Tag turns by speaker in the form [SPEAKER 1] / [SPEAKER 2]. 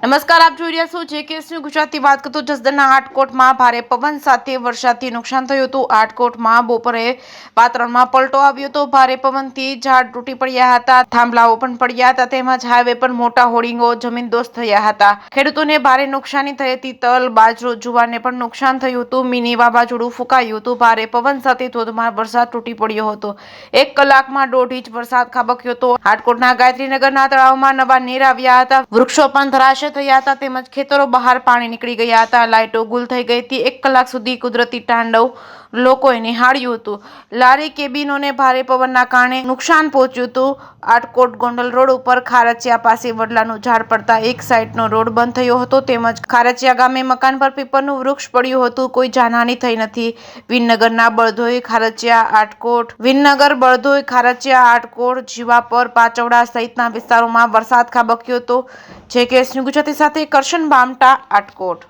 [SPEAKER 1] નમસ્કાર, આપ જોઈ રહ્યા છો જેકેએસની ગુજરાતી વાત કરતો જસદણના આટકોટમાં ભારે પવન સાથે વરસાદથી નુકસાન થયું હતું। આટકોટમાં બપોરે વાતાવરણમાં પલટો આવ્યો હતો। ભારે પવનથી ઝાડ તૂટી પડ્યા હતા, થાંભલાઓ પણ પડ્યા હતા, તેમજ હાઈવે પર મોટા હોર્ડિંગો જમીનદોસ્ત થયા હતા। ખેડૂતોને ભારે નુકસાની થઈ હતી। તલ, બાજરો, જુવારને પણ નુકસાન થયું હતું। મિની વાવાઝોડું ફૂંકાયું હતું। ભારે પવન સાથે ધોધમાર વરસાદ તૂટી પડ્યો હતો। 1 કલાકમાં 1.5 ઇંચ વરસાદ ખાબક્યો હતો। આટકોટના ગાયત્રીનગરના તળાવમાં નવા નીર આવ્યા હતા। વૃક્ષો પણ ધરાશય થયા હતા, તેમજ ખેતરો બહાર પાણી નીકળી ગયા હતા। લાઇટો ગુલ થઈ ગઈ હતી। 1 કલાક સુધી કુદરતી તાંડવ લોકોએ નિહાળ્યું હતું। લારી કેબિનોને ભારે પવનના કારણે નુકસાન પહોંચ્યું હતું। આટકોટ ગોંડલ રોડ ઉપર ખારચિયા પાસે વડલાનું ઝાડ પડતા એક સાઈડનો રોડ બંધ થયો હતો, તેમજ ખારચિયા ગામે મકાન પર પીપળનું વૃક્ષ પડ્યું હતું। કોઈ જાનહાનિ થઈ નથી। વિનનગરના બળધોઈ, ખારચિયા, આટકોટ, વિનનગર, બળધોઈ, ખારચિયા, આટકોટ, જીવાપર, પાંચવડા સહિતના વિસ્તારોમાં વરસાદ ખાબક્યો હતો। જેકેએસ ન્યૂઝ ગુજરાતી સાથે કરશન બામટા, આટકોટ।